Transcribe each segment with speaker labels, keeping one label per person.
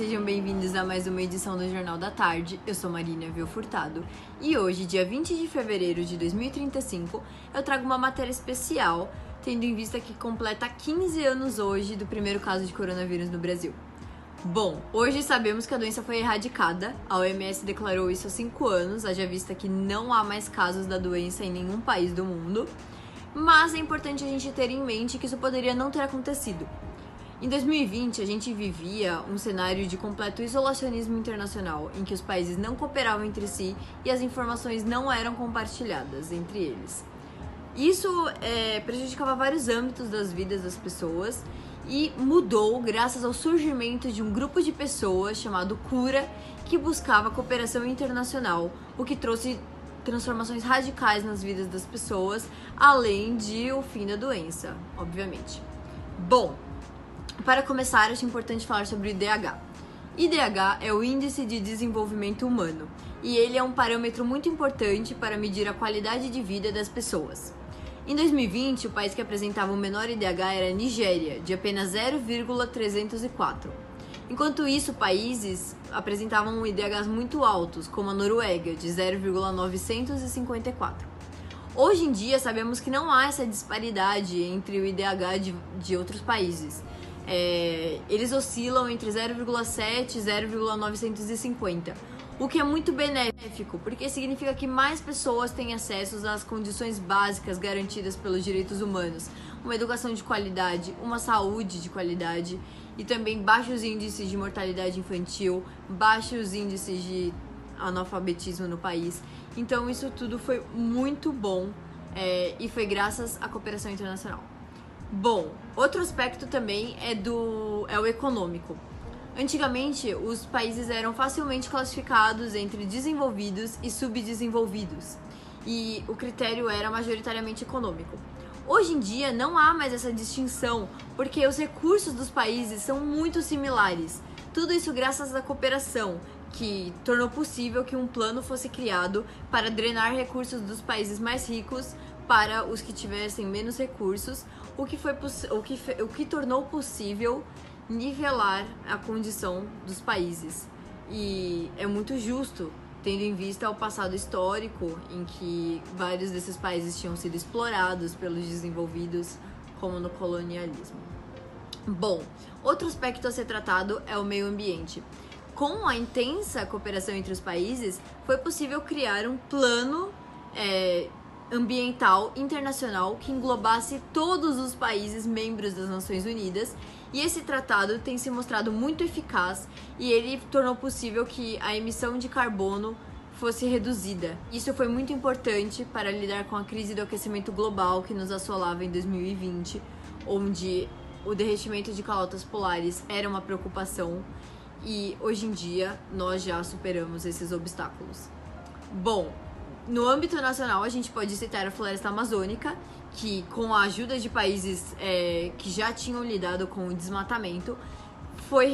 Speaker 1: sejam bem-vindos a mais uma edição do Jornal da Tarde. Eu sou Marina Viu Furtado e hoje, dia 20 de fevereiro de 2035, eu trago uma matéria especial, tendo em vista que completa 15 anos hoje do primeiro caso de coronavírus no Brasil. Bom, hoje sabemos que a doença foi erradicada, a OMS declarou isso há 5 anos, haja vista que não há mais casos da doença em nenhum país do mundo, mas é importante a gente ter em mente que isso poderia não ter acontecido. Em 2020, a gente vivia um cenário de completo isolacionismo internacional, em que os países não cooperavam entre si e as informações não eram compartilhadas entre eles. Isso prejudicava vários âmbitos das vidas das pessoas e mudou graças ao surgimento de um grupo de pessoas chamado Cura, que buscava cooperação internacional, o que trouxe transformações radicais nas vidas das pessoas, além de o fim da doença, obviamente. Bom, para começar, acho importante falar sobre o IDH. IDH é o Índice de Desenvolvimento Humano, e ele é um parâmetro muito importante para medir a qualidade de vida das pessoas. Em 2020, o país que apresentava o menor IDH era a Nigéria, de apenas 0,304. Enquanto isso, países apresentavam IDHs muito altos, como a Noruega, de 0,954. Hoje em dia, sabemos que não há essa disparidade entre o IDH de outros países. Eles oscilam entre 0,7 e 0,950, o que é muito benéfico, porque significa que mais pessoas têm acesso às condições básicas garantidas pelos direitos humanos, uma educação de qualidade, uma saúde de qualidade e também baixos índices de mortalidade infantil, baixos índices de analfabetismo no país. Então isso tudo foi muito bom e foi graças à cooperação internacional. Bom, outro aspecto também é o econômico. Antigamente, os países eram facilmente classificados entre desenvolvidos e subdesenvolvidos, e o critério era majoritariamente econômico. Hoje em dia, não há mais essa distinção, porque os recursos dos países são muito similares. Tudo isso graças à cooperação, que tornou possível que um plano fosse criado para drenar recursos dos países mais ricos para os que tivessem menos recursos, o que tornou possível nivelar a condição dos países. E é muito justo, tendo em vista o passado histórico em que vários desses países tinham sido explorados pelos desenvolvidos, como no colonialismo. Bom, outro aspecto a ser tratado é o meio ambiente. Com a intensa cooperação entre os países, foi possível criar um plano ambiental internacional que englobasse todos os países membros das Nações Unidas, e esse tratado tem se mostrado muito eficaz e ele tornou possível que a emissão de carbono fosse reduzida. Isso foi muito importante para lidar com a crise do aquecimento global que nos assolava em 2020, onde o derretimento de calotas polares era uma preocupação e hoje em dia nós já superamos esses obstáculos. Bom, no âmbito nacional, a gente pode citar a floresta amazônica, que com a ajuda de países que já tinham lidado com o desmatamento, foram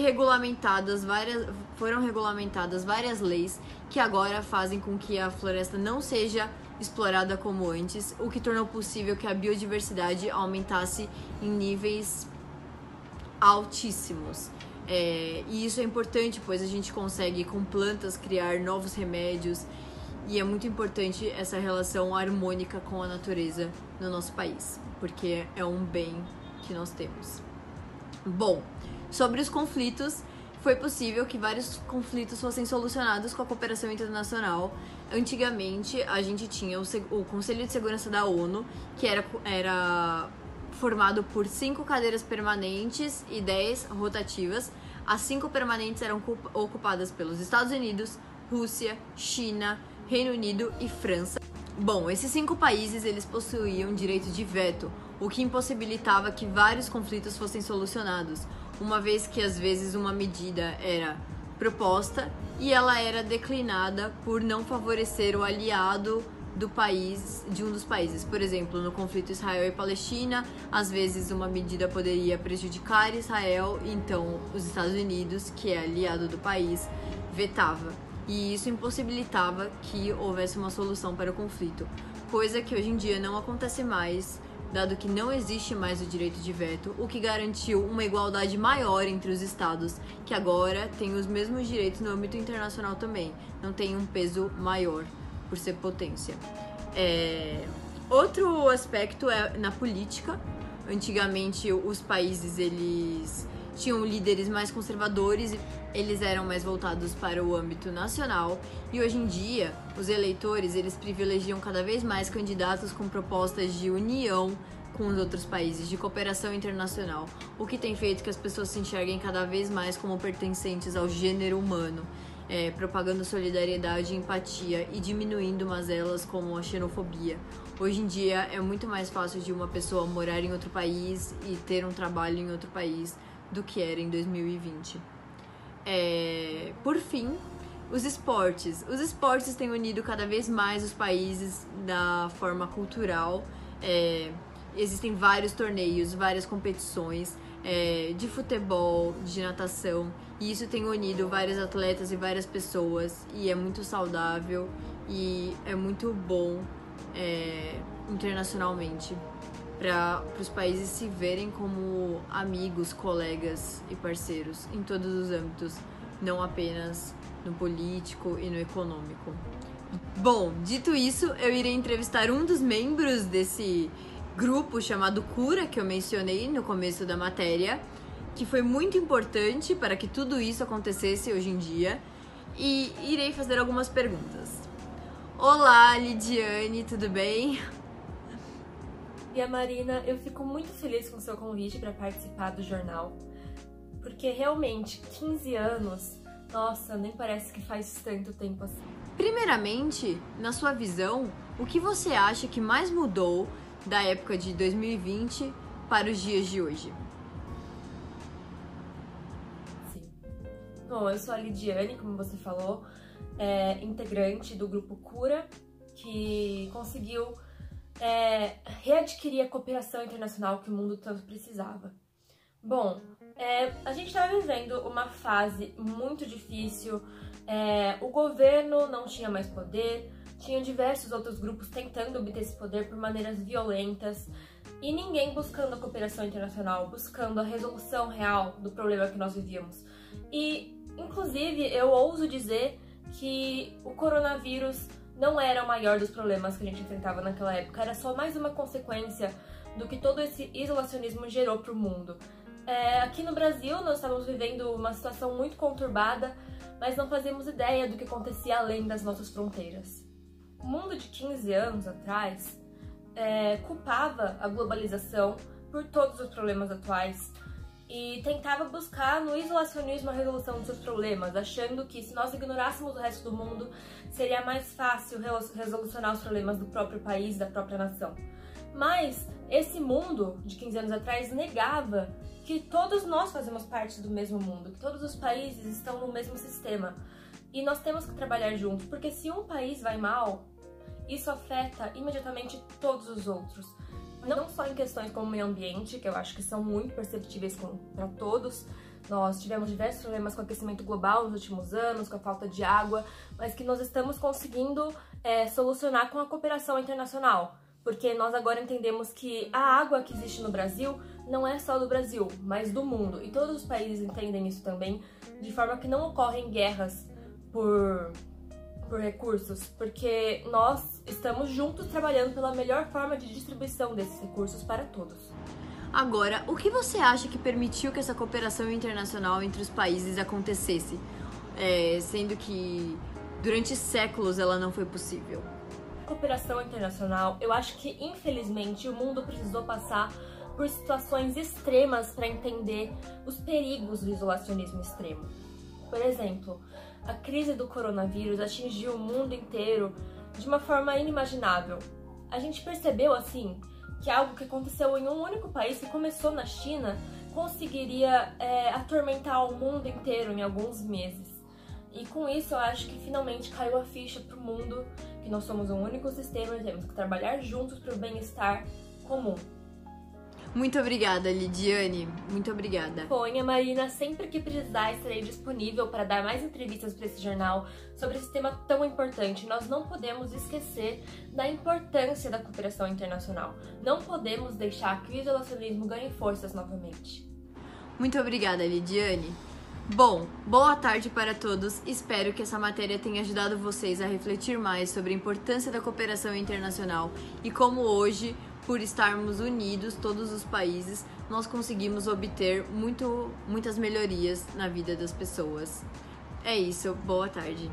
Speaker 1: regulamentadas várias leis que agora fazem com que a floresta não seja explorada como antes, o que tornou possível que a biodiversidade aumentasse em níveis altíssimos. E isso é importante, pois a gente consegue com plantas criar novos remédios. E é muito importante essa relação harmônica com a natureza no nosso país, porque é um bem que nós temos. Bom, sobre os conflitos, foi possível que vários conflitos fossem solucionados com a cooperação internacional. Antigamente, a gente tinha o Conselho de Segurança da ONU, que era formado por 5 cadeiras permanentes e 10 rotativas. As 5 permanentes eram ocupadas pelos Estados Unidos, Rússia, China, Reino Unido e França. Bom, esses 5 países eles possuíam direito de veto, o que impossibilitava que vários conflitos fossem solucionados, uma vez que às vezes uma medida era proposta e ela era declinada por não favorecer o aliado de um dos países. Por exemplo, no conflito Israel e Palestina, às vezes uma medida poderia prejudicar Israel, então os Estados Unidos, que é aliado do país, vetava. E isso impossibilitava que houvesse uma solução para o conflito, coisa que hoje em dia não acontece mais, dado que não existe mais o direito de veto, o que garantiu uma igualdade maior entre os estados, que agora têm os mesmos direitos no âmbito internacional também, não tem um peso maior por ser potência. Outro aspecto é na política. Antigamente os países eles tinham líderes mais conservadores, eles eram mais voltados para o âmbito nacional, e hoje em dia os eleitores eles privilegiam cada vez mais candidatos com propostas de união com os outros países, de cooperação internacional, o que tem feito que as pessoas se enxerguem cada vez mais como pertencentes ao gênero humano, propagando solidariedade e empatia e diminuindo mazelas como a xenofobia. Hoje em dia é muito mais fácil de uma pessoa morar em outro país e ter um trabalho em outro país do que era em 2020. Por fim, os esportes. Os esportes têm unido cada vez mais os países da forma cultural. Existem vários torneios, várias competições de futebol, de natação, e isso tem unido vários atletas e várias pessoas, e é muito saudável e é muito bom internacionalmente, para os países se verem como amigos, colegas e parceiros em todos os âmbitos, não apenas no político e no econômico. Bom, dito isso, eu irei entrevistar um dos membros desse grupo chamado Cura, que eu mencionei no começo da matéria, que foi muito importante para que tudo isso acontecesse hoje em dia, e irei fazer algumas perguntas. Olá, Lidiane, tudo bem?
Speaker 2: E a Marina, eu fico muito feliz com o seu convite para participar do jornal, porque realmente 15 anos, nossa, nem parece que faz tanto tempo assim.
Speaker 1: Primeiramente, na sua visão, o que você acha que mais mudou da época de 2020 para os dias de hoje?
Speaker 2: Sim. Bom, eu sou a Lidiane, como você falou, integrante do grupo Cura, que conseguiu readquirir a cooperação internacional que o mundo tanto precisava. Bom, a gente estava vivendo uma fase muito difícil, o governo não tinha mais poder, tinha diversos outros grupos tentando obter esse poder por maneiras violentas, e ninguém buscando a cooperação internacional, buscando a resolução real do problema que nós vivíamos. E, inclusive, eu ouso dizer que o coronavírus não era o maior dos problemas que a gente enfrentava naquela época, era só mais uma consequência do que todo esse isolacionismo gerou para o mundo. Aqui no Brasil nós estávamos vivendo uma situação muito conturbada, mas não fazíamos ideia do que acontecia além das nossas fronteiras. O mundo de 15 anos atrás culpava a globalização por todos os problemas atuais e tentava buscar no isolacionismo a resolução dos seus problemas, achando que se nós ignorássemos o resto do mundo, seria mais fácil resolucionar os problemas do próprio país, da própria nação. Mas esse mundo de 15 anos atrás negava que todos nós fazemos parte do mesmo mundo, que todos os países estão no mesmo sistema. E nós temos que trabalhar juntos, porque se um país vai mal, isso afeta imediatamente todos os outros. Não só em questões como o meio ambiente, que eu acho que são muito perceptíveis para todos. Nós tivemos diversos problemas com o aquecimento global nos últimos anos, com a falta de água, mas que nós estamos conseguindo solucionar com a cooperação internacional. Porque nós agora entendemos que a água que existe no Brasil não é só do Brasil, mas do mundo. E todos os países entendem isso também, de forma que não ocorrem guerras por recursos, porque nós estamos juntos trabalhando pela melhor forma de distribuição desses recursos para todos.
Speaker 1: Agora, o que você acha que permitiu que essa cooperação internacional entre os países acontecesse, sendo que durante séculos ela não foi possível?
Speaker 2: Cooperação internacional, eu acho que infelizmente o mundo precisou passar por situações extremas para entender os perigos do isolacionismo extremo. Por exemplo, a crise do coronavírus atingiu o mundo inteiro de uma forma inimaginável. A gente percebeu, assim, que algo que aconteceu em um único país, que começou na China, conseguiria atormentar o mundo inteiro em alguns meses. E com isso eu acho que finalmente caiu a ficha para o mundo, que nós somos um único sistema e temos que trabalhar juntos para o bem-estar comum.
Speaker 1: Muito obrigada, Lidiane. Muito obrigada.
Speaker 2: Ponha, Marina, sempre que precisar, estarei disponível para dar mais entrevistas para esse jornal sobre esse tema tão importante. Nós não podemos esquecer da importância da cooperação internacional. Não podemos deixar que o isolacionismo ganhe forças novamente.
Speaker 1: Muito obrigada, Lidiane. Bom, boa tarde para todos. Espero que essa matéria tenha ajudado vocês a refletir mais sobre a importância da cooperação internacional e como hoje, por estarmos unidos, todos os países, nós conseguimos obter muitas melhorias na vida das pessoas. É isso, boa tarde.